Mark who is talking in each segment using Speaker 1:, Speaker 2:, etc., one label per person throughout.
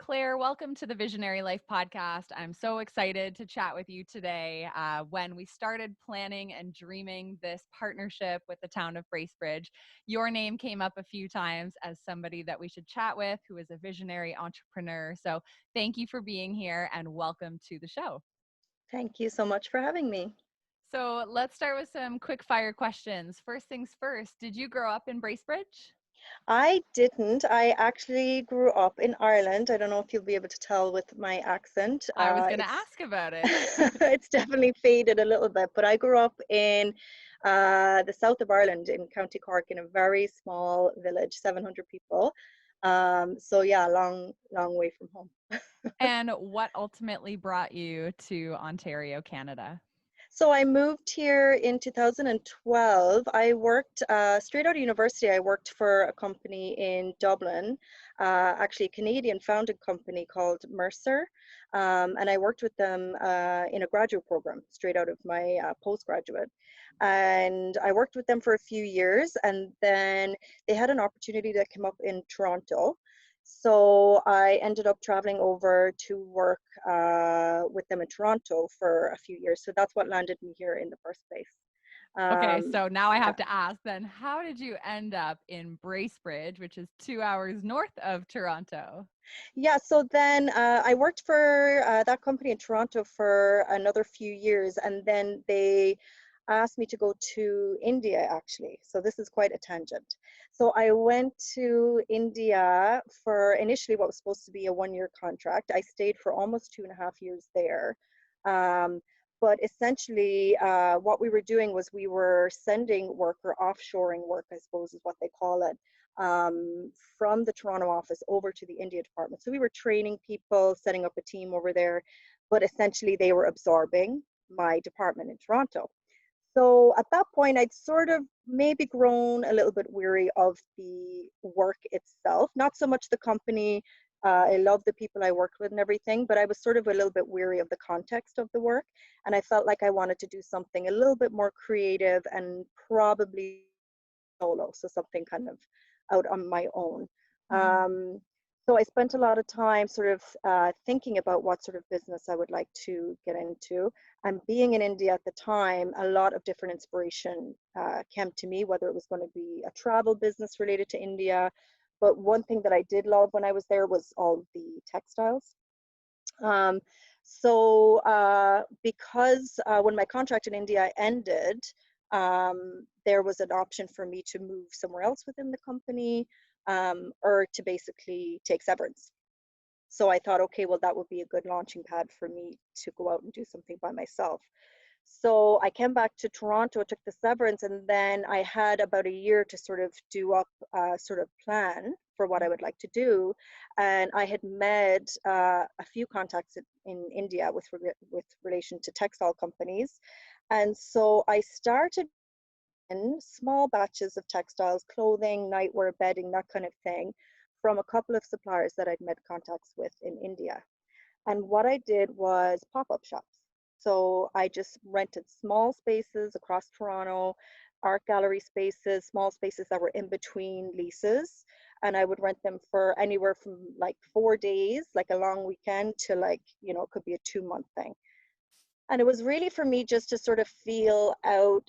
Speaker 1: Claire, welcome to the Visionary Life podcast. I'm so excited to chat with you today. When we started planning and dreaming this partnership with the town of Bracebridge, your name came up a few times as somebody that we should chat with who is a visionary entrepreneur. So thank you for being here and welcome to the show.
Speaker 2: Thank you so much for having me.
Speaker 1: So let's start with some quick fire questions. First things first, did you grow up in Bracebridge?
Speaker 2: I didn't. I actually grew up in Ireland. I don't know if you'll be able to tell with my accent.
Speaker 1: I was going to
Speaker 2: It's
Speaker 1: ask about it.
Speaker 2: it's definitely faded a little bit, but I grew up in the south of Ireland in County Cork in a very small village, 700 people. So yeah, long way from home.
Speaker 1: And what ultimately brought you to Ontario, Canada?
Speaker 2: So I moved here in 2012. I worked straight out of university. I worked for a company in Dublin, actually a Canadian founded company called Mercer, and I worked with them in a graduate program straight out of my postgraduate. And I worked with them for a few years, and then they had an opportunity that came up in Toronto. So I ended up traveling over to work with them in Toronto for a few years. So that's what landed me here in the first place.
Speaker 1: Okay,
Speaker 2: Um,
Speaker 1: so now I
Speaker 2: yeah.
Speaker 1: have to ask then, how did you end up in Bracebridge, which is 2 hours north of Toronto?
Speaker 2: Yeah, so then I worked for that company in Toronto for another few years, and then they asked me to go to India actually. So this is quite a tangent. So I went to India for initially what was supposed to be a 1 year contract. I stayed for almost 2.5 years there. Um, but essentially, what we were doing was we were sending work or offshoring work, I suppose is what they call it, from the Toronto office over to the India department. So we were training people, setting up a team over there, but essentially they were absorbing my department in Toronto. So at that point, I'd sort of maybe grown a little bit weary of the work itself, not so much the company. I love the people I worked with and everything, but I was sort of a little bit weary of the context of the work. And I felt like I wanted to do something a little bit more creative and probably solo, so something kind of out on my own.
Speaker 1: Mhm.
Speaker 2: Um, so I spent a lot of time sort of thinking about what sort of business I would like to get into. And being in India at the time, a lot of different inspiration came to me, whether it was going to be a travel business related to India. But one thing that I did love when I was there was all the textiles. Um, because when my contract in India ended, there was an option for me to move somewhere else within the company, or to basically take severance. So I thought, okay, well, that would be a good launching pad for me to go out and do something by myself. So I came back to Toronto, took the severance, and then I had about a year to sort of do up a sort of plan for what I would like to do. And I had made a few contacts in India with relation to textile companies. And so I started in small batches of textiles, clothing, nightwear, bedding, that kind of thing, from a couple of suppliers that I'd made contacts with in India. And what I did was pop-up shops. So I just rented small spaces across Toronto, art gallery spaces, small spaces that were in between leases. And I would rent them for anywhere from like 4 days, like a long weekend, to like, it could be a 2 month thing. And it was really for me just to sort of feel out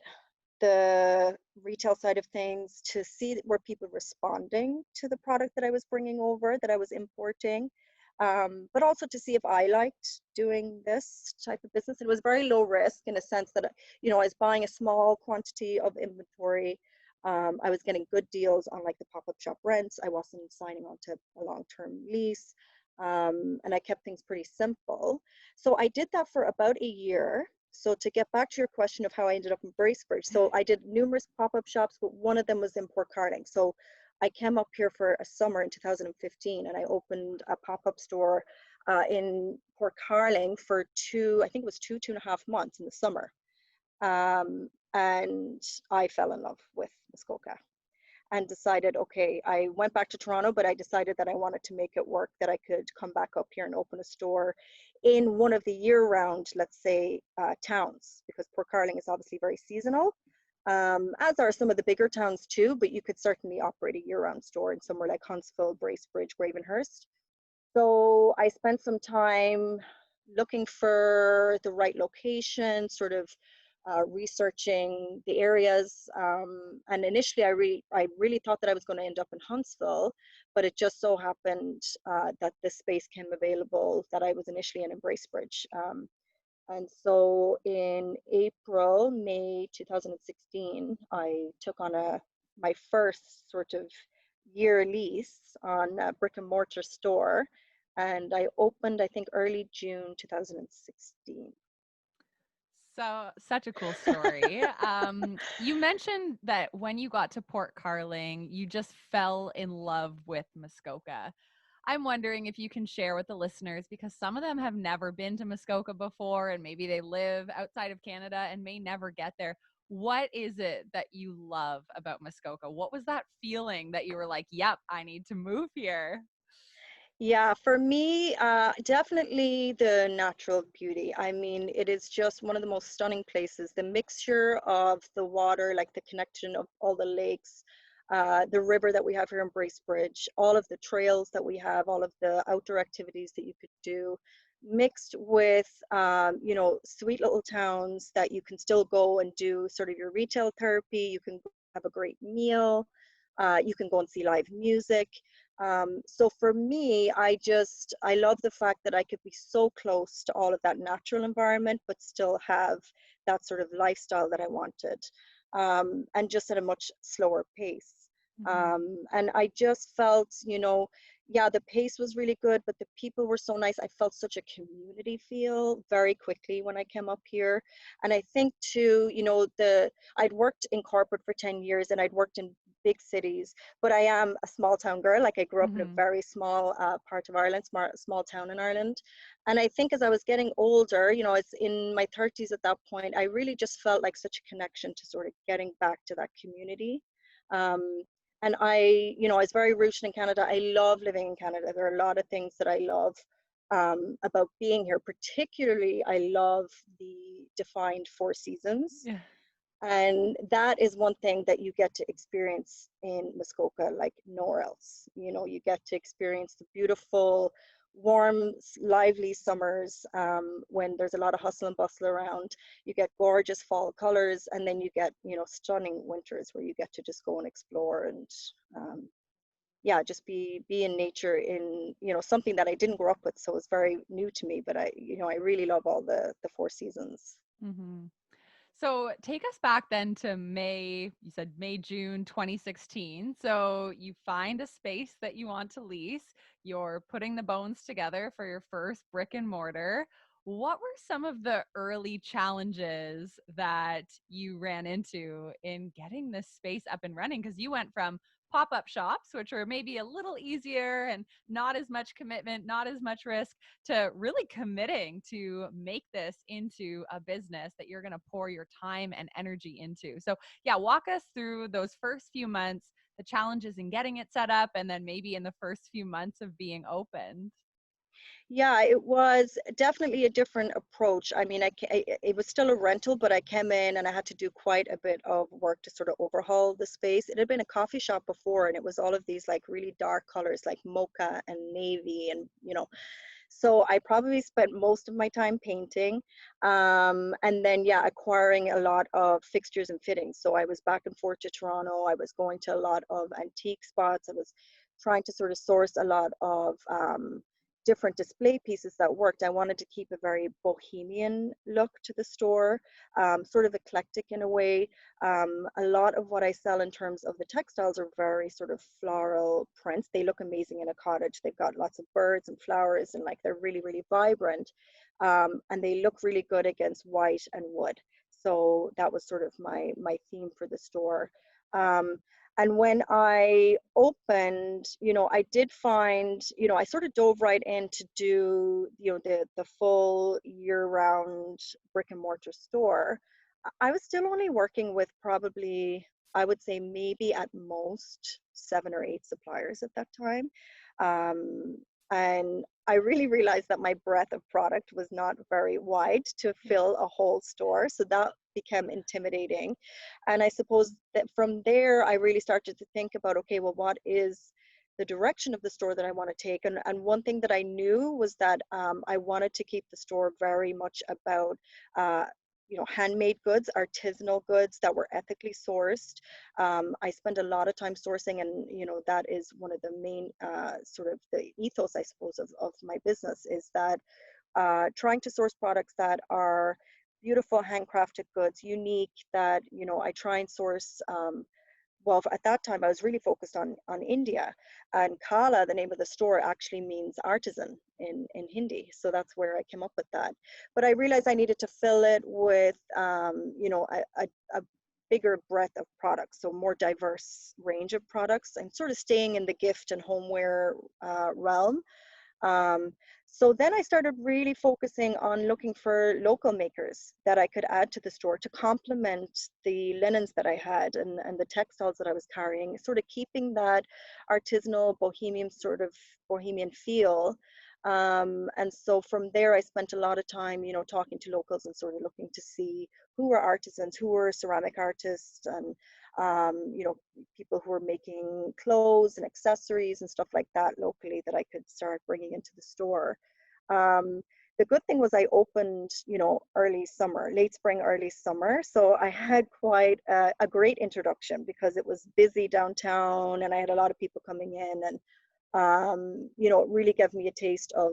Speaker 2: the retail side of things, to see were people responding to the product that I was bringing over, that I was importing, but also to see if I liked doing this type of business. It was very low risk in a sense that, I was buying a small quantity of inventory. I was getting good deals on like the pop-up shop rents. I wasn't signing on to a long-term lease. And I kept things pretty simple. So I did that for about a year. So to get back to your question of how I ended up in Bracebridge, so I did numerous pop-up shops, but one of them was in Port Carling. So I came up here for a summer in 2015, and I opened a pop-up store in Port Carling for I think it was 2.5 months in the summer. And I fell in love with Muskoka and decided, okay, I went back to Toronto, but I decided that I wanted to make it work, that I could come back up here and open a store in one of the year-round, let's say, towns, because Port Carling is obviously very seasonal, as are some of the bigger towns too, but you could certainly operate a year-round store in somewhere like Huntsville, Bracebridge, Gravenhurst. So I spent some time looking for the right location, sort of researching the areas. And initially, I really thought that I was going to end up in Huntsville, but it just so happened that this space came available that I was initially in Bracebridge. And so in May 2016, I took on my first sort of year lease on a brick and mortar store. And I opened, I think, early June 2016.
Speaker 1: So, such a cool story. You mentioned that when you got to Port Carling, you just fell in love with Muskoka. I'm wondering if you can share with the listeners, because some of them have never been to Muskoka before and maybe they live outside of Canada and may never get there. What is it that you love about Muskoka? What was that feeling that you were like, yep, I need to move here?
Speaker 2: Yeah, for me, definitely the natural beauty. I mean, it is just one of the most stunning places. The mixture of the water, like the connection of all the lakes, the river that we have here in Bracebridge, all of the trails that we have, all of the outdoor activities that you could do, mixed with, sweet little towns that you can still go and do sort of your retail therapy. You can have a great meal. You can go and see live music. So for me, I love the fact that I could be so close to all of that natural environment, but still have that sort of lifestyle that I wanted, and just at a much slower pace.
Speaker 1: Mhm.
Speaker 2: And I just felt, yeah, the pace was really good, but the people were so nice. I felt such a community feel very quickly when I came up here. And I think too, I'd worked in corporate for 10 years and I'd worked in big cities, but I am a small town girl. Like I grew up in a
Speaker 1: Mhm.
Speaker 2: very small part of Ireland, small town in Ireland. And I think as I was getting older, it's in my 30s at that point, I really just felt like such a connection to sort of getting back to that community. Um, and I was very rooted in Canada. I love living in Canada. There are a lot of things that I love about being here. Particularly, I love the defined four seasons.
Speaker 1: Yeah.
Speaker 2: And that is one thing that you get to experience in Muskoka like nowhere else. You get to experience the beautiful, warm, lively summers when there's a lot of hustle and bustle around. You get gorgeous fall colors, and then you get, stunning winters where you get to just go and explore and yeah, just be in nature in, something that I didn't grow up with. So it's very new to me, but I really love all the four seasons.
Speaker 1: Mhm. So take us back then to May, you said May, June 2016. So you find a space that you want to lease. You're putting the bones together for your first brick and mortar. What were some of the early challenges that you ran into in getting this space up and running? Because you went from pop up shops, which were maybe a little easier and not as much commitment, not as much risk, to really committing to make this into a business that you're going to pour your time and energy into. So, yeah, walk us through those first few months, the challenges in getting it set up, and then maybe in the first few months of being opened.
Speaker 2: Yeah, it was definitely a different approach. I mean, it was still a rental, but I came in and I had to do quite a bit of work to sort of overhaul the space. It had been a coffee shop before, and it was all of these like really dark colors, like mocha and navy, and so I probably spent most of my time painting, and then yeah, acquiring a lot of fixtures and fittings. So I was back and forth to Toronto. I was going to a lot of antique spots. I was trying to sort of source a lot of different display pieces that worked. I wanted to keep a very bohemian look to the store, sort of eclectic in a way. A lot of what I sell in terms of the textiles are very sort of floral prints. They look amazing in a cottage. They've got lots of birds and flowers, and like they're really, really vibrant. And they look really good against white and wood. So that was sort of my theme for the store. Um, and when I opened, I did find, I sort of dove right in to do, the full year-round brick and mortar store. I was still only working with probably, I would say maybe at most 7 or 8 suppliers at that time. Um, and I really realized that my breadth of product was not very wide to
Speaker 1: Yeah.
Speaker 2: fill a whole store. So that became intimidating. And I suppose that from there, I really started to think about, okay, well, what is the direction of the store that I want to take. And one thing that I knew was that I wanted to keep the store very much about, uh, handmade goods, artisanal goods that were ethically sourced. I spend a lot of time sourcing, and that is one of the main sort of the ethos, I suppose, of my business, is that trying to source products that are beautiful handcrafted goods, unique, that I try and source. Well, at that time, I was really focused on India, and Cala, the name of the store, actually means artisan in Hindi. So that's where I came up with that. But I realized I needed to fill it with, a bigger breadth of products, so more diverse range of products, and sort of staying in the gift and homeware realm. Um, so then I started really focusing on looking for local makers that I could add to the store to complement the linens that I had, and the textiles that I was carrying, sort of keeping that artisanal bohemian feel. And so from there, I spent a lot of time, talking to locals and sort of looking to see who were artisans, who were ceramic artists, and people who were making clothes and accessories and stuff like that locally that I could start bringing into the store. Um, the good thing was I opened, early summer, late spring, early summer. So I had quite a great introduction because it was busy downtown and I had a lot of people coming in, and it really gave me a taste of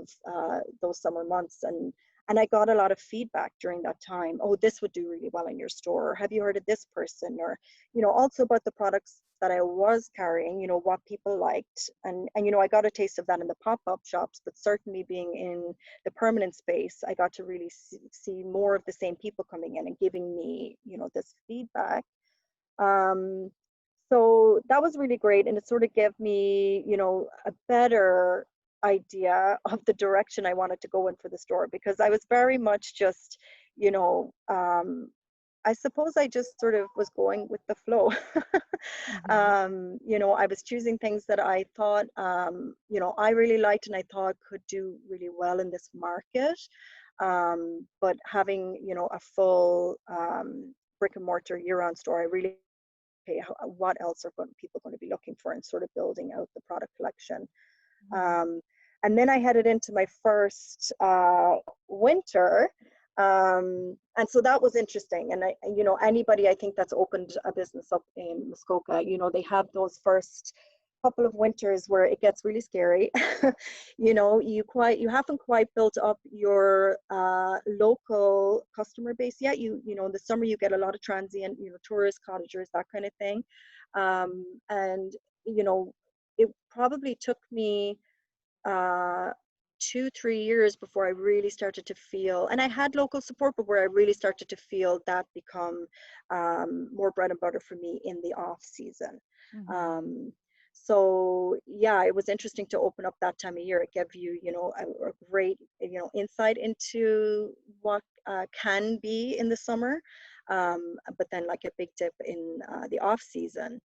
Speaker 2: those summer months. And I got a lot of feedback during that time. Oh, this would do really well in your store. Or, have you heard of this person? Or, also about the products that I was carrying, what people liked. And I got a taste of that in the pop-up shops, but certainly being in the permanent space, I got to really see more of the same people coming in and giving me, this feedback. Um, so that was really great, and it sort of gave me, a better idea of the direction I wanted to go in for the store, because I was very much just, you know, um, I suppose I just sort of was going with the flow.
Speaker 1: Hmm.
Speaker 2: I was choosing things that I thought, I really liked and I thought could do really well in this market. But having, a full brick and mortar year-round store, I really, okay, what else are people going to be looking for, and sort of building out the product collection.
Speaker 1: Hmm.
Speaker 2: Um, and then I headed into my first winter. And so that was interesting. And anybody I think that's opened a business up in Muskoka, they have those first couple of winters where it gets really scary. You haven't quite built up your local customer base yet. In the summer you get a lot of transient, tourists, cottagers, that kind of thing. And it probably took me uh, 2, 3 years before I really started to feel, and I had local support, but where I really started to feel that become more bread and butter for me in the off season.
Speaker 1: Hmm.
Speaker 2: Um, so yeah, it was interesting to open up that time of year. It gave you, a great, insight into what can be in the summer, but then like a big dip in the off season.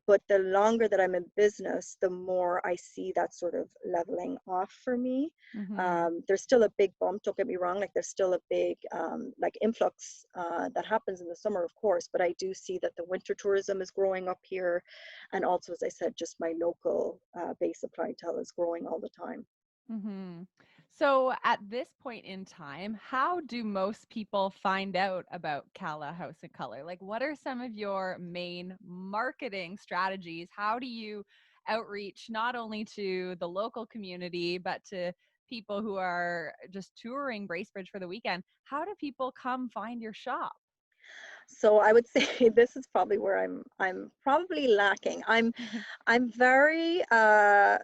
Speaker 2: But the longer that I'm in business, the more I see that sort of leveling off for me.
Speaker 1: Hmm.
Speaker 2: There's still a big bump, don't get me wrong, like there's still a big like influx that happens in the summer, of course, but I do see that the winter tourism is growing up here. And also, as I said, just my local base of clientele is growing all the time.
Speaker 1: Hmm. So at this point in time, how do most people find out about Cala House and Color? Like, what are some of your main marketing strategies? How do you outreach not only to the local community, but to people who are just touring Bracebridge for the weekend? How do people come find your shop?
Speaker 2: So I would say this is probably where I'm probably lacking. I'm very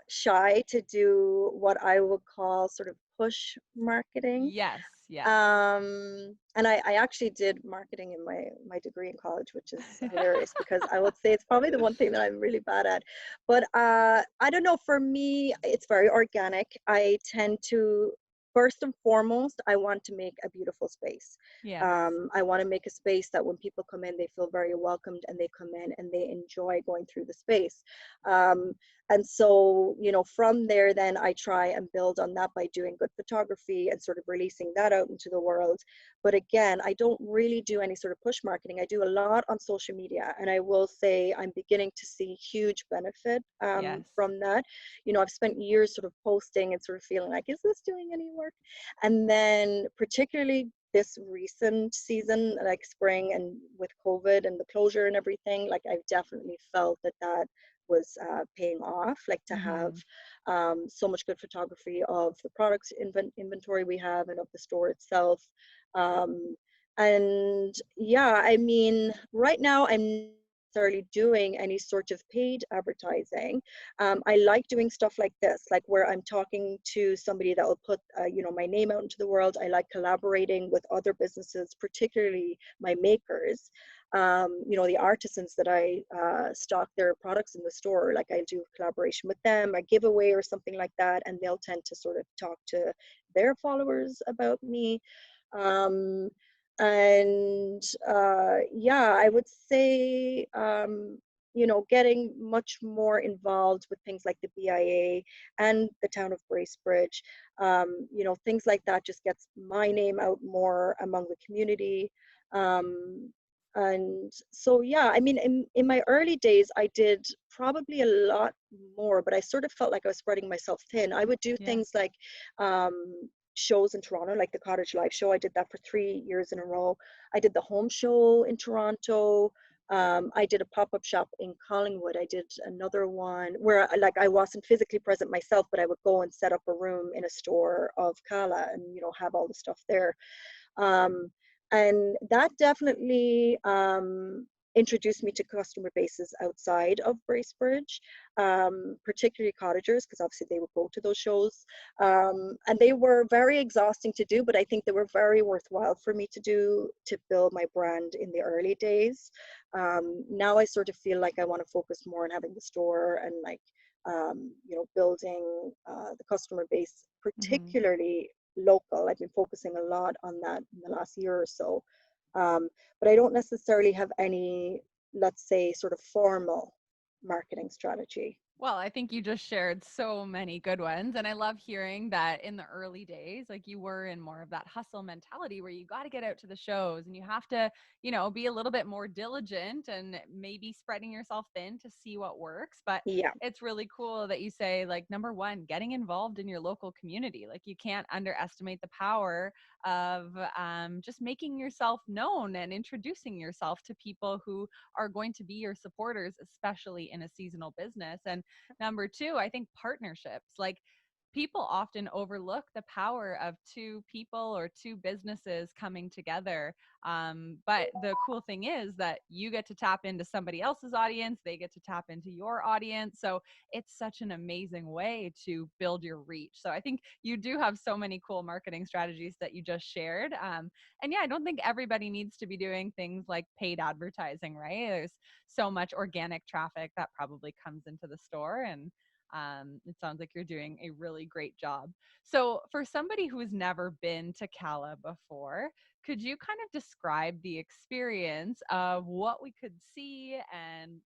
Speaker 2: shy to do what I would call sort of push marketing.
Speaker 1: Yes, yes.
Speaker 2: And I actually did marketing in my degree in college, which is hilarious because I would say it's probably the one thing that I'm really bad at. But I don't know, for me, it's very organic. I tend to first and foremost, I want to make a beautiful space.
Speaker 1: Yes.
Speaker 2: I want to make a space that when people come in, they feel very welcomed and they come in and they enjoy going through the space. Um, and so, from there, then I try and build on that by doing good photography and sort of releasing that out into the world. But again, I don't really do any sort of push marketing. I do a lot on social media, and I will say I'm beginning to see huge benefit
Speaker 1: Yes.
Speaker 2: from that. I've spent years sort of posting and sort of feeling like, is this doing any work? And then particularly this recent season, like spring and with COVID and the closure and everything, like I've definitely felt that was paying off, like to have
Speaker 1: Mhm.
Speaker 2: so much good photography of the products inventory we have and of the store itself. Um, and yeah, I mean, right now I'm not necessarily doing any sort of paid advertising. I like doing stuff like this, like where I'm talking to somebody that will put, my name out into the world. I like collaborating with other businesses, particularly my makers. The artisans that I stock their products in the store, like I do collaboration with them, a giveaway or something like that, and they'll tend to sort of talk to their followers about me. Um, and yeah, I would say, getting much more involved with things like the BIA and the town of Bracebridge, things like that just gets my name out more among the community. Um, and so, yeah, I mean, in my early days, I did probably a lot more, but I sort of felt like I was spreading myself thin. I would do
Speaker 1: Yeah.
Speaker 2: things like shows in Toronto, like the Cottage Live show. I did that for 3 years in a row. I did the home show in Toronto. I did a pop-up shop in Collingwood. I did another one where like I wasn't physically present myself, but I would go and set up a room in a store of Cala and have all the stuff there. Um, and that definitely introduced me to customer bases outside of Bracebridge, particularly cottagers, because obviously they would go to those shows. And they were very exhausting to do, but I think they were very worthwhile for me to do to build my brand in the early days. Now I sort of feel like I want to focus more on having the store and like, building the customer base,
Speaker 1: Mhm.
Speaker 2: particularly local. I've been focusing a lot on that in the last year or so. Um, but I don't necessarily have any, let's say, sort of formal marketing strategy.
Speaker 1: Well, I think you just shared so many good ones. And I love hearing that in the early days, like you were in more of that hustle mentality where you got to get out to the shows and you have to, be a little bit more diligent and maybe spreading yourself thin to see what works. But
Speaker 2: Yeah,
Speaker 1: it's really cool that you say, like, number one, getting involved in your local community. Like, you can't underestimate the power of just making yourself known and introducing yourself to people who are going to be your supporters, especially in a seasonal business. And number two, I think partnerships. Like, people often overlook the power of two people or two businesses coming together. But the cool thing is that you get to tap into somebody else's audience, they get to tap into your audience. So it's such an amazing way to build your reach. So I think you do have so many cool marketing strategies that you just shared. And yeah, I don't think everybody needs to be doing things like paid advertising, right? There's so much organic traffic that probably comes into the store. And it sounds like you're doing a really great job. So, for somebody who's never been to Cala before, could you kind of describe the experience of what we could see and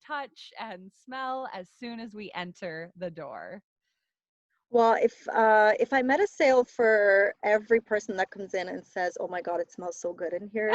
Speaker 1: touch and smell as soon as we enter the door?
Speaker 2: well, if I met a sale for every person that comes in and says, "Oh my God, it smells so good in here,"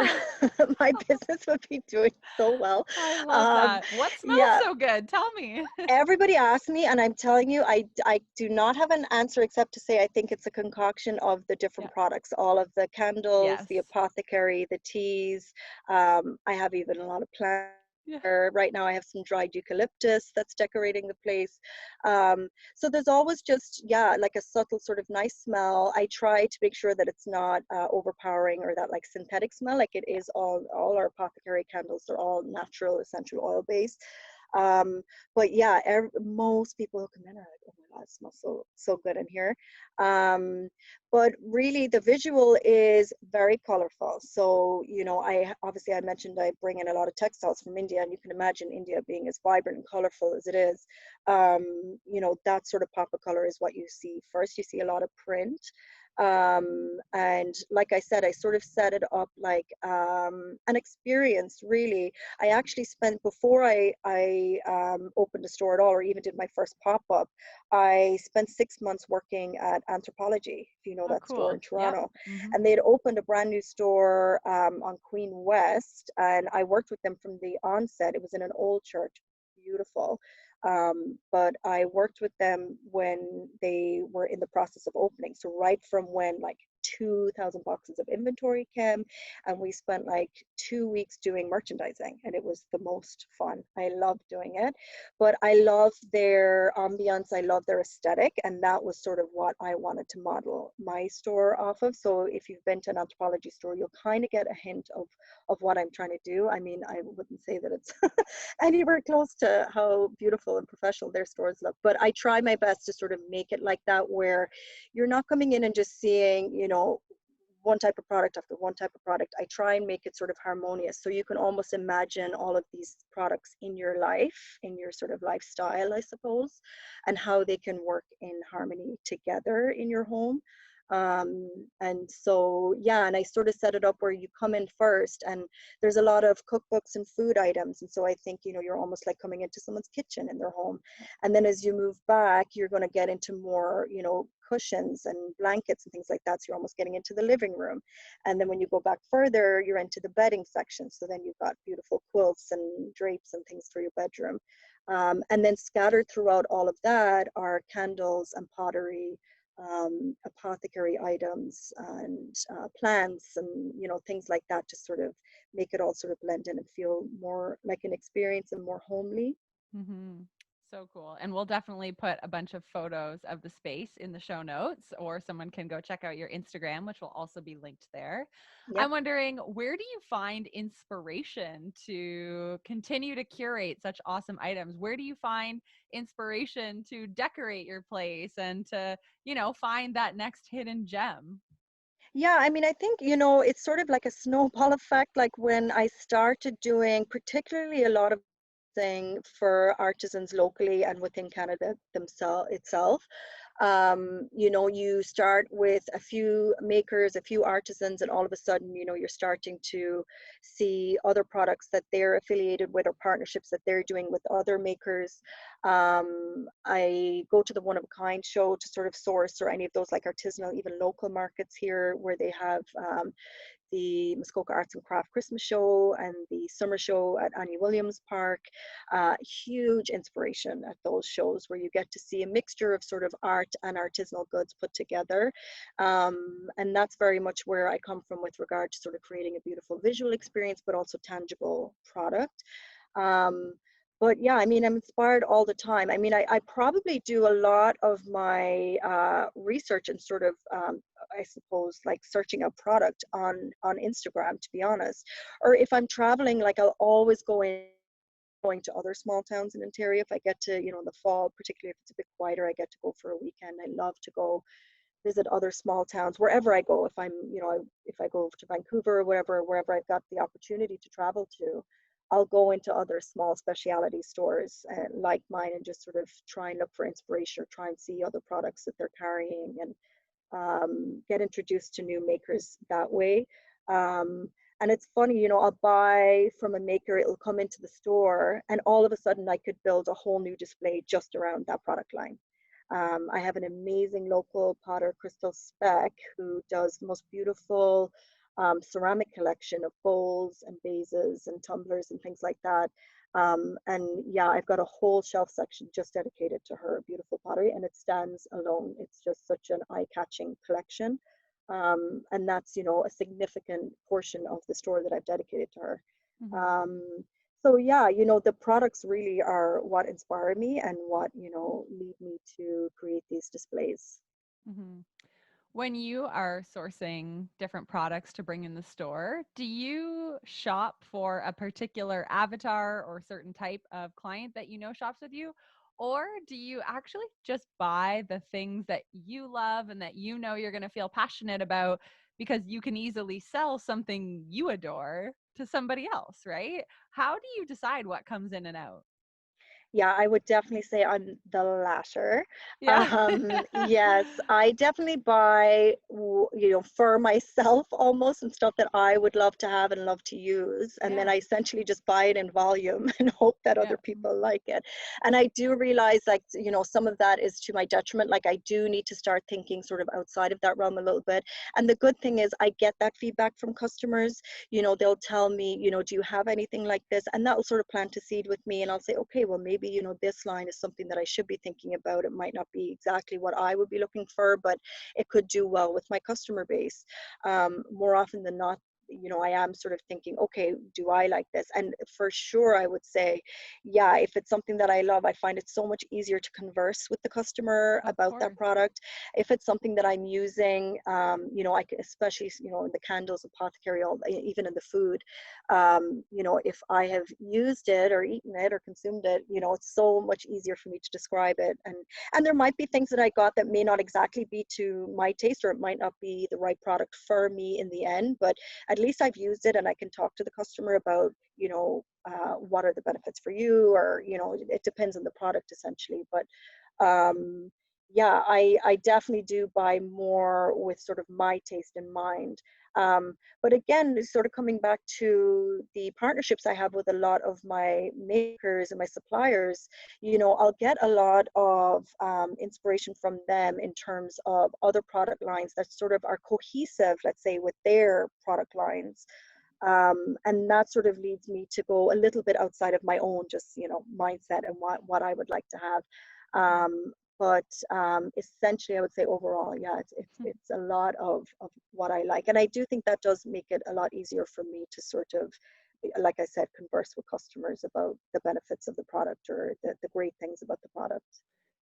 Speaker 2: my business would be doing so well.
Speaker 1: I love
Speaker 2: Um,
Speaker 1: that. What smells
Speaker 2: yeah,
Speaker 1: so good? Tell me.
Speaker 2: everybody asks me, and I'm telling you, I do not have an answer except to say I think it's a concoction of the
Speaker 1: Yeah.
Speaker 2: different products, all of the candles,
Speaker 1: Yes.
Speaker 2: the apothecary, the teas. I have even a lot of plants.
Speaker 1: Yeah.
Speaker 2: Right now, I have some dried eucalyptus that's decorating the place. So there's always just, yeah, like a subtle sort of nice smell. I try to make sure that it's not overpowering or that like synthetic smell. Like it is all our apothecary candles. They're all natural, essential oil based. Um, but yeah, most people who come in are like, oh it smells so good in here. Um, but really, the visual is very colorful. So, obviously I mentioned I bring in a lot of textiles from India, and you can imagine India being as vibrant and colorful as it is. That sort of pop of color is what you see first. You see a lot of print. And like I said, I sort of set it up like an experience, really. I actually spent, before I opened a store at all, or even did my first pop-up, I spent 6 months working at Anthropology, if you know
Speaker 1: Oh,
Speaker 2: that store
Speaker 1: cool.
Speaker 2: in
Speaker 1: Yep.
Speaker 2: Toronto.
Speaker 1: Mm-hmm.
Speaker 2: And they had opened a brand new store on Queen West, and I worked with them from the onset. It was in an old church, beautiful. But I worked with them when they were in the process of opening. So right from when like 2,000 boxes of inventory came, and we spent like 2 weeks doing merchandising, and it was the most fun. I loved doing it, but I love their ambiance. I love their aesthetic, and that was sort of what I wanted to model my store off of. So if you've been to an Anthropology store, you'll kind of get a hint of what I'm trying to do. I mean, I wouldn't say that it's anywhere close to how beautiful and professional their stores look, but I try my best to sort of make it like that, where you're not coming in and just seeing, one type of product after one type of product. I try and make it sort of harmonious, so you can almost imagine all of these products in your life, in your sort of lifestyle, I suppose, and how they can work in harmony together in your home. And so, yeah, and I sort of set it up where you come in first, and there's a lot of cookbooks and food items. And so I think, you're almost like coming into someone's kitchen in their home. And then as you move back, you're going to get into more, cushions and blankets and things like that. So you're almost getting into the living room. And then when you go back further, you're into the bedding section. So then you've got beautiful quilts and drapes and things for your bedroom. And then scattered throughout all of that are candles and pottery, apothecary items, and plants, and things like that, to sort of make it all sort of blend in and feel more like an experience and more homely.
Speaker 1: Mm-hmm. So cool. And we'll definitely put a bunch of photos of the space in the show notes, or someone can go check out your Instagram, which will also be linked there.
Speaker 2: Yeah.
Speaker 1: I'm wondering, where do you find inspiration to continue to curate such awesome items? Where do you find inspiration to decorate your place and to, find that next hidden gem?
Speaker 2: Yeah, I mean, I think, it's sort of like a snowball effect. Like when I started doing particularly a lot of thing for artisans locally and within Canada themselves itself. You start with a few makers, a few artisans, and all of a sudden, you're starting to see other products that they're affiliated with, or partnerships that they're doing with other makers. I go to the One of a Kind show to sort of source, or any of those like artisanal, even local markets here, where they have the Muskoka Arts and Craft Christmas show and the summer show at Annie Williams Park. Huge inspiration at those shows, where you get to see a mixture of sort of art and artisanal goods put together. And that's very much where I come from with regard to sort of creating a beautiful visual experience, but also tangible product. Um, but yeah, I mean, I'm inspired all the time. I mean, I probably do a lot of my research and sort of, I suppose, like searching a product on Instagram, to be honest. Or if I'm traveling, like I'll always going to other small towns in Ontario. If I get to, in the fall, particularly if it's a bit quieter, I get to go for a weekend. I love to go visit other small towns wherever I go. If I'm, if I go to Vancouver or wherever I've got the opportunity to travel to, I'll go into other small specialty stores like mine, and just sort of try and look for inspiration, or try and see other products that they're carrying, and get introduced to new makers that way. Um, and it's funny, I'll buy from a maker, it'll come into the store, and all of a sudden I could build a whole new display just around that product line. I have an amazing local potter, Crystal Speck, who does the most beautiful ceramic collection of bowls and vases and tumblers and things like that. And yeah, I've got a whole shelf section just dedicated to her beautiful pottery, and it stands alone. It's just such an eye-catching collection. And that's, a significant portion of the store that I've dedicated to her.
Speaker 1: Mm-hmm.
Speaker 2: Um, so yeah, the products really are what inspire me, and what, lead me to create these displays.
Speaker 1: Mm-hmm. When you are sourcing different products to bring in the store, do you shop for a particular avatar or certain type of client that shops with you? Or do you actually just buy the things that you love and that you know you're going to feel passionate about because you can easily sell something you adore to somebody else, right? How do you decide what comes in and out?
Speaker 2: Yeah, I would definitely say I'm the latter.
Speaker 1: Yeah.
Speaker 2: Yes, I definitely buy, for myself almost and stuff that I would love to have and love to use. And then
Speaker 1: Yeah.
Speaker 2: I essentially just buy it in volume and hope that
Speaker 1: Yeah.
Speaker 2: other people like it. And I do realize, like, some of that is to my detriment. Like, I do need to start thinking sort of outside of that realm a little bit. And the good thing is, I get that feedback from customers. They'll tell me, do you have anything like this? And that'll sort of plant a seed with me. And I'll say, okay, well, maybe, this line is something that I should be thinking about. It might not be exactly what I would be looking for, but it could do well with my customer base. More often than not, I am sort of thinking, okay, do I like this? And for sure, I would say, yeah, if it's something that I love, I find it so much easier to converse with the customer
Speaker 1: Of
Speaker 2: about that
Speaker 1: course.
Speaker 2: product. If it's something that I'm using, I can, especially, in the candles, apothecary, even in the food, if I have used it or eaten it or consumed it, it's so much easier for me to describe it. And there might be things that I got that may not exactly be to my taste, or it might not be the right product for me in the end, but at least I've used it and I can talk to the customer about, what are the benefits for you, or, it depends on the product essentially. But um, yeah, I definitely do buy more with sort of my taste in mind. But again, it's sort of coming back to the partnerships I have with a lot of my makers and my suppliers, I'll get a lot of inspiration from them in terms of other product lines that sort of are cohesive, let's say, with their product lines. And that sort of leads me to go a little bit outside of my own just mindset and what I would like to have. But essentially, I would say overall, yeah, it's a lot of what I like, and I do think that does make it a lot easier for me to sort of, like I said, converse with customers about the benefits of the product, or the great things about the product.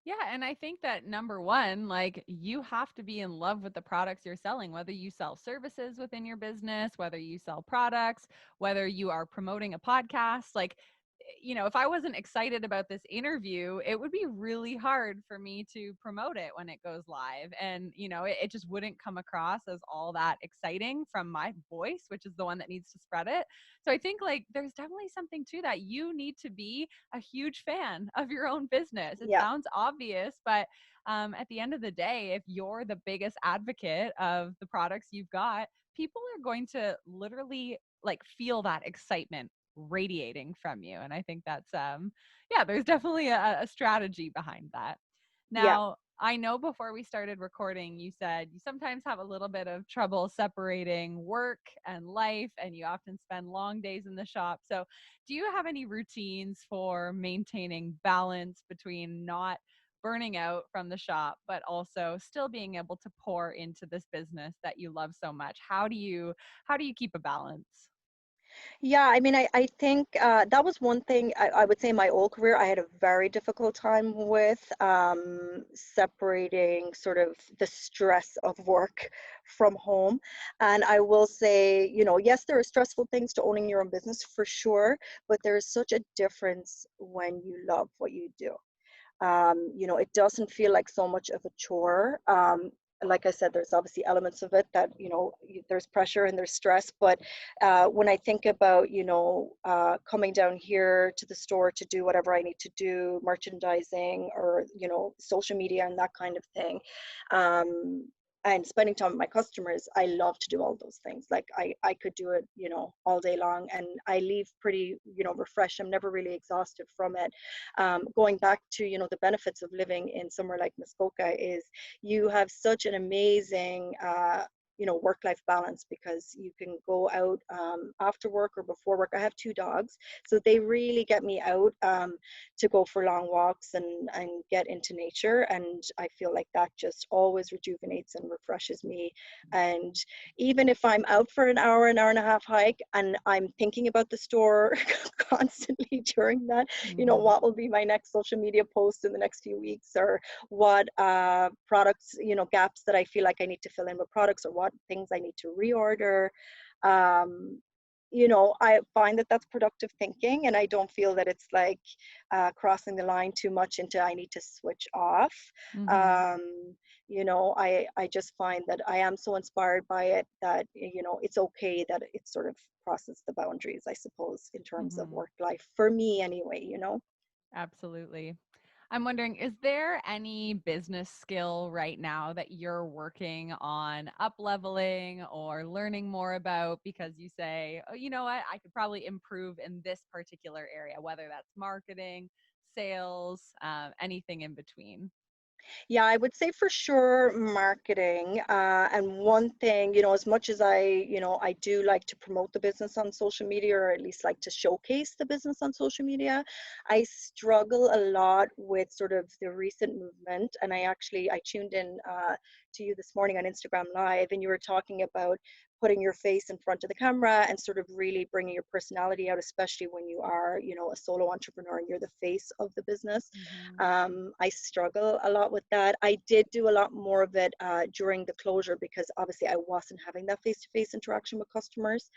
Speaker 1: Yeah, and I think that number one, like you have to be in love with the products you're selling, whether you sell services within your business, whether you sell products, whether you are promoting a podcast. Like, if I wasn't excited about this interview, it would be really hard for me to promote it when it goes live. And, it just wouldn't come across as all that exciting from my voice, which is the one that needs to spread it. So I think like there's definitely something to that. You need to be a huge fan of your own business. It
Speaker 2: Yeah,
Speaker 1: sounds obvious, but at the end of the day, if you're the biggest advocate of the products you've got, people are going to literally like feel that excitement radiating from you. And I think that's yeah, there's definitely a strategy behind that.
Speaker 2: yeah.
Speaker 1: Now, I know before we started recording, you said you sometimes have a little bit of trouble separating work and life, and you often spend long days in the shop. So, do you have any routines for maintaining balance between not burning out from the shop, but also still being able to pour into this business that you love so much? How do you keep a balance?
Speaker 2: Yeah, I mean, I think that was one thing I would say in my old career I had a very difficult time with, separating sort of the stress of work from home. And I will say, yes, there are stressful things to owning your own business for sure, but there is such a difference when you love what you do. It doesn't feel like so much of a chore. Like I said, there's obviously elements of it that, there's pressure and there's stress. But when I think about, coming down here to the store to do whatever I need to do, merchandising or, social media and that kind of thing, um, and spending time with my customers, I love to do all those things. Like I could do it, all day long, and I leave pretty, refreshed. I'm never really exhausted from it. Going back to, the benefits of living in somewhere like Muskoka is you have such an amazing work-life balance, because you can go out after work or before work. I have two dogs, so they really get me out, to go for long walks and get into nature, and I feel like that just always rejuvenates and refreshes me. And even if I'm out for an hour and a half hike, and I'm thinking about the store constantly during that,
Speaker 1: Mhm.
Speaker 2: what will be my next social media post in the next few weeks, or what products, gaps that I feel like I need to fill in with products, or what things I need to reorder. um, I find that that's productive thinking, and I don't feel that it's like crossing the line too much into I need to switch off.
Speaker 1: Mm-hmm.
Speaker 2: Um, I just find that I am so inspired by it that, it's okay that it sort of crosses the boundaries, I suppose, in terms of
Speaker 1: Mm-hmm.
Speaker 2: work life, for me anyway.
Speaker 1: Absolutely. I'm wondering, is there any business skill right now that you're working on up leveling or learning more about because you say, oh, you know what, I could probably improve in this particular area, whether that's marketing, sales, anything in between?
Speaker 2: Yeah, I would say for sure marketing. And one thing, as much as I do like to promote the business on social media, or at least like to showcase the business on social media, I struggle a lot with sort of the recent movement. And I tuned in to you this morning on Instagram Live, and you were talking about putting your face in front of the camera and sort of really bringing your personality out, especially when you are, a solo entrepreneur and you're the face of the business.
Speaker 1: Hmm.
Speaker 2: I struggle a lot with that. I did do a lot more of it during the closure because obviously I wasn't having that face-to-face interaction with customers.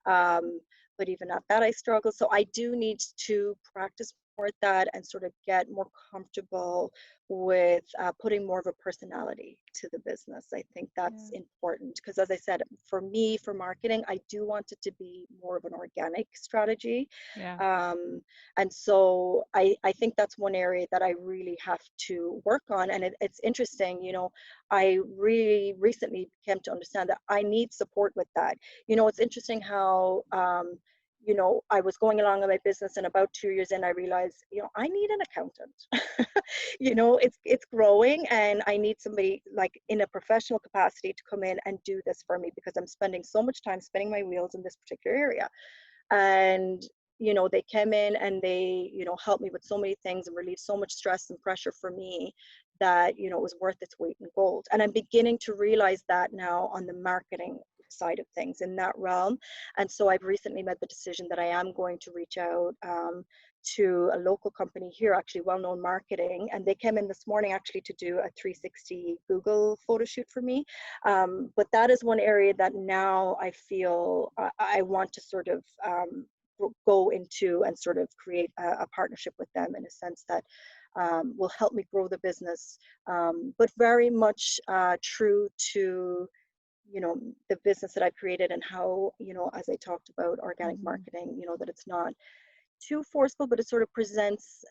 Speaker 2: Um, but even at that, I struggle. So I do need to practice more at that and sort of get more comfortable with putting more of a personality to the business. I think that's
Speaker 1: Yeah.
Speaker 2: important because, as I said, for me, for marketing, I do want it to be more of an organic strategy.
Speaker 1: Yeah.
Speaker 2: Um, and so I think that's one area that I really have to work on. And it's interesting, I really recently came to understand that I need support with that. It's interesting how, I was going along in my business, and about 2 years in, I realized, I need an accountant. It's growing, and I need somebody like in a professional capacity to come in and do this for me because I'm spending so much time spinning my wheels in this particular area. And they came in and they helped me with so many things and relieved so much stress and pressure for me that it was worth its weight in gold. And I'm beginning to realize that now on the marketing side of things in that realm. And so I've recently made the decision that I am going to reach out to a local company here, actually well-known marketing, and they came in this morning actually to do a 360 Google photo shoot for me. But that is one area that now I feel I want to sort of go into and sort of create a partnership with them in a sense that will help me grow the business, but very much true to you know the business that I've created, and how, as I talked about organic
Speaker 1: Hmm.
Speaker 2: marketing, that it's not too forceful, but it sort of presents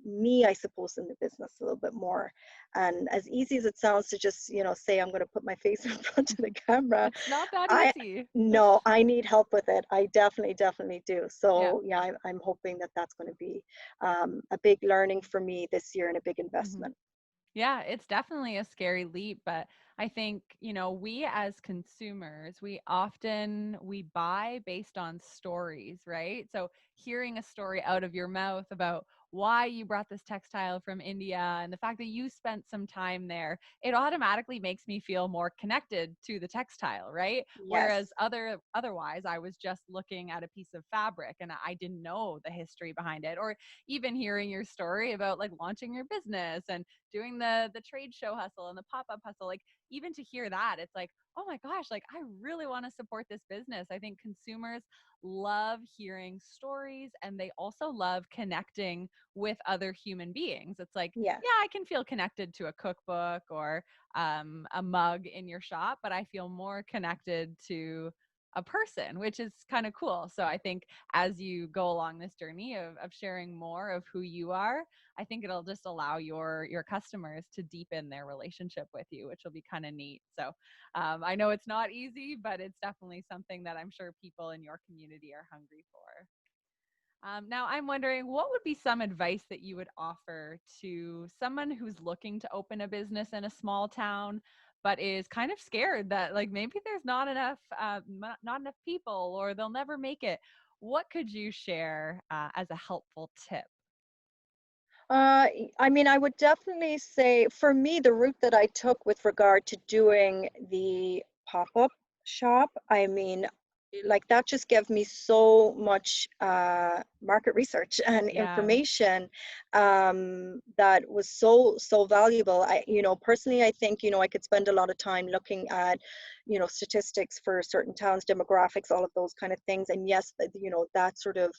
Speaker 2: me, I suppose, in the business a little bit more. And as easy as it sounds to just, say I'm going to put my face in front of the camera,
Speaker 1: It's not that
Speaker 2: I
Speaker 1: easy.
Speaker 2: no, I need help with it. I definitely, definitely do.
Speaker 1: Yeah.
Speaker 2: So yeah, I'm hoping that that's going to be a big learning for me this year and a big
Speaker 1: Hmm.
Speaker 2: investment.
Speaker 1: Yeah, it's definitely a scary leap, but I think, we as consumers, we buy based on stories, right? So hearing a story out of your mouth about why you brought this textile from India and the fact that you spent some time there, it automatically makes me feel more connected to the textile, right?
Speaker 2: Yes.
Speaker 1: Whereas otherwise I was just looking at a piece of fabric and I didn't know the history behind it. Or even hearing your story about like launching your business and doing the trade show hustle and the pop-up hustle, like even to hear that, it's like, oh my gosh, like I really want to support this business. I think consumers love hearing stories and they also love connecting with other human beings. It's like,
Speaker 2: Yeah.
Speaker 1: yeah, I can feel connected to a cookbook or a mug in your shop, but I feel more connected to a person, which is kind of cool. So I think as you go along this journey of sharing more of who you are, I think it'll just allow your customers to deepen their relationship with you, which will be kind of neat. So I know it's not easy, but it's definitely something that I'm sure people in your community are hungry for. Now, I'm wondering what would be some advice that you would offer to someone who's looking to open a business in a small town, but is kind of scared that like maybe there's not enough people or they'll never make it. What could you share as a helpful tip?
Speaker 2: I mean, I would definitely say for me, the route that I took with regard to doing the pop-up shop, I mean, like that just gave me so much market research and
Speaker 1: Yeah.
Speaker 2: information that was so valuable. Personally, I think, I could spend a lot of time looking at, statistics for certain towns, demographics, all of those kind of things. And yes, that sort of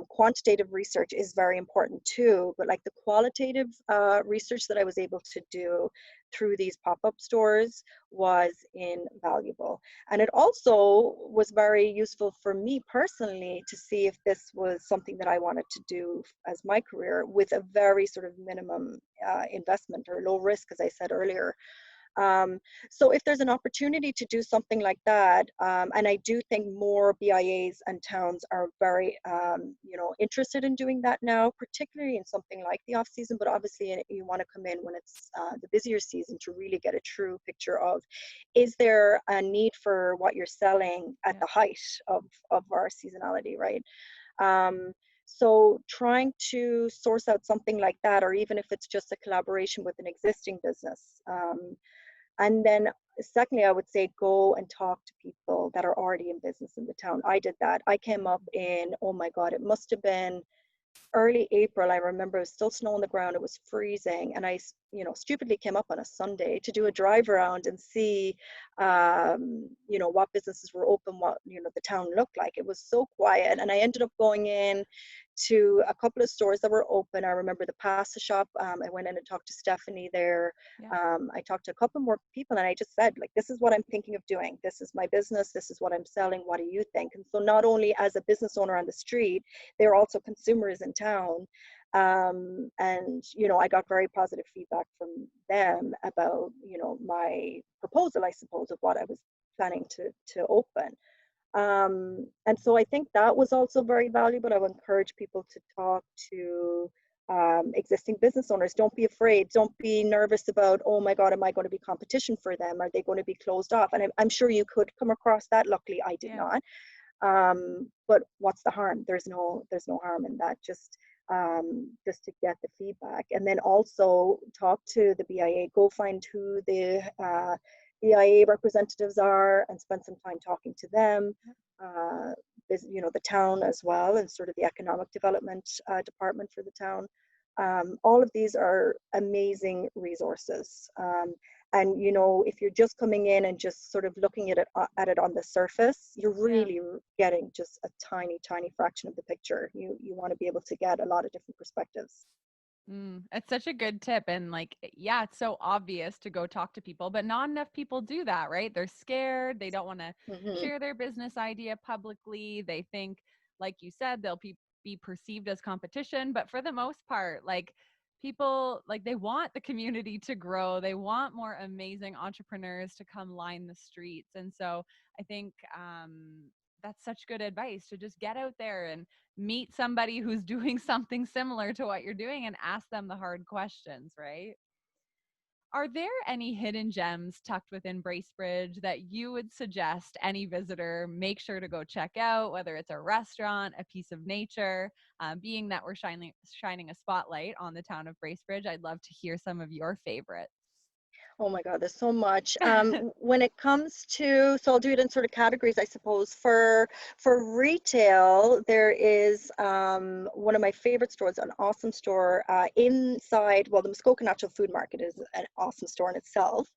Speaker 2: quantitative research is very important too. But like the qualitative research that I was able to do through these pop-up stores was invaluable. And it also was very useful for me personally to see if this was something that I wanted to do as my career with a very sort of minimum investment or low risk, as I said earlier. Um, so if there's an opportunity to do something like that, and I do think more BIAs and towns are very, interested in doing that now, particularly in something like the off season, but obviously you want to come in when it's the busier season to really get a true picture of, is there a need for what you're selling at
Speaker 1: Yeah.
Speaker 2: the height of our seasonality, right? Um, so trying to source out something like that, or even if it's just a collaboration with an existing business. And then secondly, I would say go and talk to people that are already in business in the town. I did that. I came up
Speaker 1: Mm.
Speaker 2: in, oh my God, it must have been early April. I remember it was still snow on the ground. It was freezing. And I, stupidly came up on a Sunday to do a drive around and see, what businesses were open, what, the town looked like. It was so quiet. And I ended up going in to a couple of stores that were open. I remember the pasta shop. I went in and talked to Stephanie there.
Speaker 1: Yeah.
Speaker 2: I talked to a couple more people and I just said, like, this is what I'm thinking of doing. This is my business. This is what I'm selling. What do you think? And so not only as a business owner on the street, they're also consumers in town. And, I got very positive feedback from them about, my proposal, I suppose, of what I was planning to open. And so I think that was also very valuable. I would encourage people to talk to existing business owners. Don't be afraid. Don't be nervous about, oh my God, am I going to be competition for them? Are they going to be closed off? And I'm sure you could come across that. Luckily, I did
Speaker 1: Yeah.
Speaker 2: not. But what's the harm? There's no harm in that. Just to get the feedback, and then also talk to the BIA. Go find who the BIA representatives are, and spend some time talking to them. Uh, the town as well, and sort of the economic development department for the town. All of these are amazing resources. And if you're just coming in and just sort of looking at it on the surface, you're
Speaker 1: Yeah.
Speaker 2: really getting just a tiny, tiny fraction of the picture. You want to be able to get a lot of different perspectives.
Speaker 1: It's such a good tip. And like, yeah, it's so obvious to go talk to people, but not enough people do that, right? They're scared. They don't want to
Speaker 2: Hmm.
Speaker 1: share their business idea publicly. They think, like you said, they'll be perceived as competition. But for the most part, like people, like they want the community to grow. They want more amazing entrepreneurs to come line the streets. And so I think that's such good advice to just get out there and meet somebody who's doing something similar to what you're doing and ask them the hard questions, right? Are there any hidden gems tucked within Bracebridge that you would suggest any visitor make sure to go check out, whether it's a restaurant, a piece of nature? Being that we're shining a spotlight on the town of Bracebridge, I'd love to hear some of your favorites.
Speaker 2: Oh my God, there's so much. When it comes to, so I'll do it in sort of categories, I suppose. For retail, there is one of my favorite stores, an awesome store inside. Well, the Muskoka Natural Food Market is an awesome store in itself,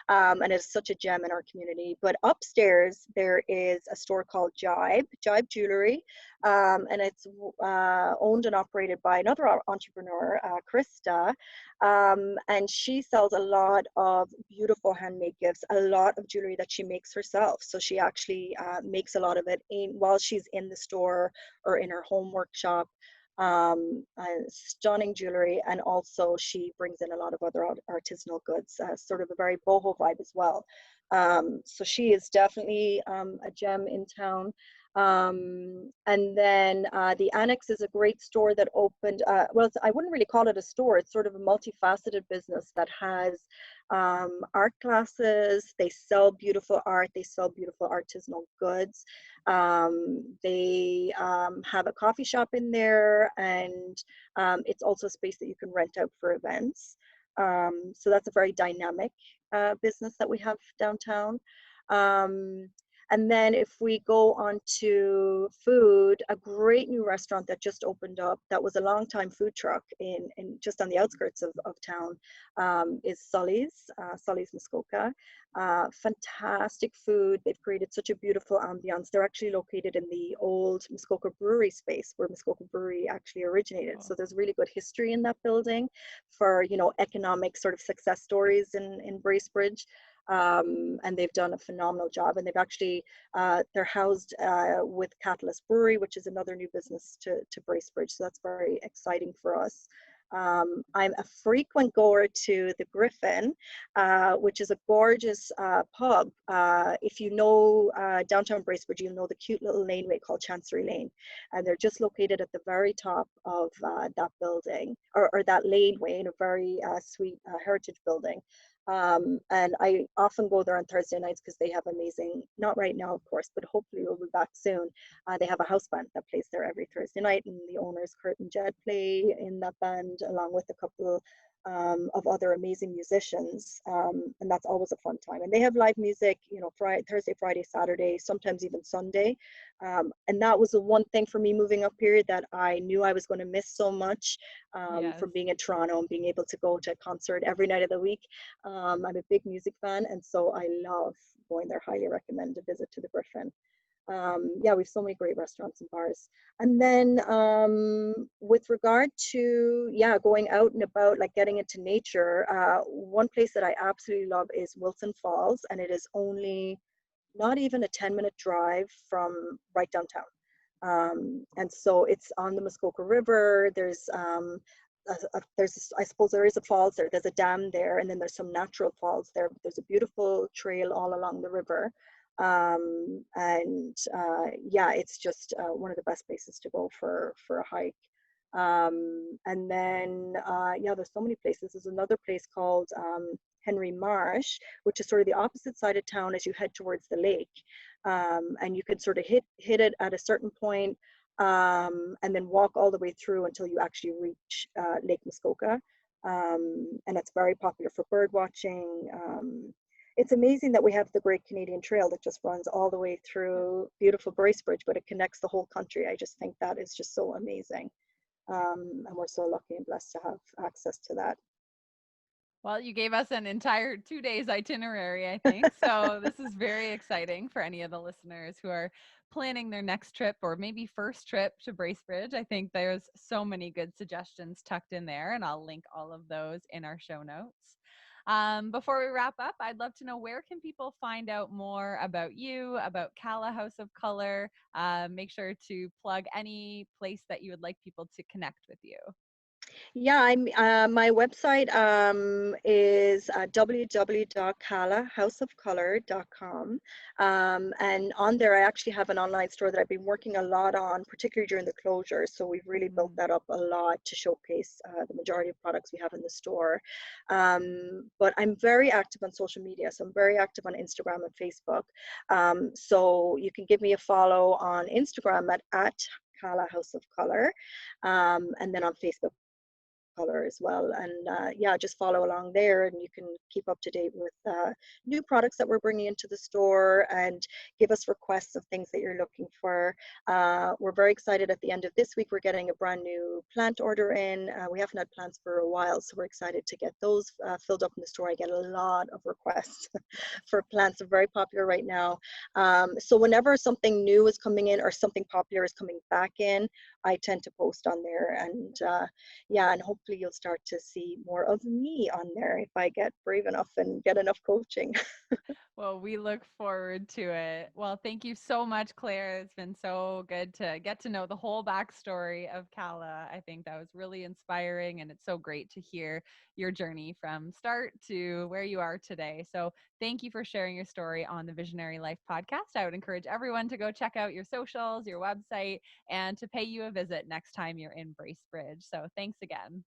Speaker 2: and it's such a gem in our community. But upstairs, there is a store called Jibe Jewelry, and it's owned and operated by another entrepreneur, Krista. And she sells a lot of beautiful handmade gifts, a lot of jewelry that she makes herself. So she actually makes a lot of it while she's in the store or in her home workshop. Stunning jewelry, and also she brings in a lot of other artisanal goods, sort of a very boho vibe as well. So she is definitely a gem in town. And then the Annex is a great store that opened, well, I wouldn't really call it a store. It's sort of a multifaceted business that has art classes. They sell beautiful art. They sell beautiful artisanal goods. They have a coffee shop in there, and it's also a space that you can rent out for events. So that's a very dynamic business that we have downtown. Um, And then if we go on to food, a great new restaurant that just opened up that was a long time food truck in just on the outskirts of town is Sully's Muskoka. Fantastic food. They've created such a beautiful ambiance. They're actually located in the old Muskoka Brewery space where Muskoka Brewery actually originated.
Speaker 1: Cool.
Speaker 2: So there's really good history in that building for, economic sort of success stories in Bracebridge. And they've done a phenomenal job. And they've actually, they're housed with Catalyst Brewery, which is another new business to Bracebridge. So that's very exciting for us. I'm a frequent goer to the Griffin, which is a gorgeous pub. If you know downtown Bracebridge, you know the cute little laneway called Chancery Lane. And they're just located at the very top of that building, or that laneway, in a very sweet heritage building. And I often go there on Thursday nights because they have amazing, not right now, of course, but hopefully we'll be back soon. They have a house band that plays there every Thursday night, and the owners, Kurt and Jed, play in that band along with a couple of other amazing musicians. And that's always a fun time. And they have live music, Thursday, Friday, Saturday, sometimes even Sunday. And that was the one thing for me moving up here that I knew I was going to miss so much
Speaker 1: Yes.
Speaker 2: from being in Toronto and being able to go to a concert every night of the week. I'm a big music fan, and so I love going there. Highly recommend a visit to the Griffin. Yeah, we have so many great restaurants and bars. And then with regard to, yeah, going out and about, like getting into nature, one place that I absolutely love is Wilson Falls, and it is only not even a 10-minute drive from right downtown. And so it's on the Muskoka River. I suppose there is a falls there. There's a dam there, and then there's some natural falls there. There's a beautiful trail all along the river. And yeah, it's just one of the best places to go for a hike. And then yeah, there's so many places. There's another place called Henry Marsh, which is sort of the opposite side of town as you head towards the lake. And you can sort of hit it at a certain point, and then walk all the way through until you actually reach Lake Muskoka. And it's very popular for bird watching. It's amazing that we have the Great Canadian Trail that just runs all the way through beautiful Bracebridge, but it connects the whole country. I just think that is just so amazing. And we're so lucky and blessed to have access to that.
Speaker 1: Well, you gave us an entire 2 days itinerary, I think. So this is very exciting for any of the listeners who are planning their next trip or maybe first trip to Bracebridge. I think there's so many good suggestions tucked in there, and I'll link all of those in our show notes. Before we wrap up, I'd love to know, where can people find out more about you, about Cala House of Color? Make sure to plug any place that you would like people to connect with you.
Speaker 2: Yeah, my website is www.calahouseofcolor.com. And on there, I actually have an online store that I've been working a lot on, particularly during the closure. So we've really built
Speaker 1: Mm.
Speaker 2: that up a lot to showcase the majority of products we have in the store. But I'm very active on social media. So I'm very active on Instagram and Facebook. So you can give me a follow on Instagram at Cala House of Color, and then on Facebook Color as well. And yeah, just follow along there, and you can keep up to date with new products that we're bringing into the store, and give us requests of things that you're looking for. We're very excited. At the end of this week, we're getting a brand new plant order in. We haven't had plants for a while, so we're excited to get those filled up in the store. I get a lot of requests
Speaker 1: Yes.
Speaker 2: for plants. They're very popular right now. So whenever something new is coming in or something popular is coming back in, I tend to post on there. And yeah, and hopefully you'll start to see more of me on there if I get brave enough and get enough coaching.
Speaker 1: Well, we look forward to it. Well, thank you so much, Claire. It's been so good to get to know the whole backstory of Cala. I think that was really inspiring, and it's so great to hear your journey from start to where you are today. So, thank you for sharing your story on the Visionary Life podcast. I would encourage everyone to go check out your socials, your website, and to pay you a visit next time you're in Bracebridge. So, thanks again.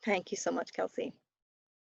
Speaker 2: Thank you so much, Kelsey.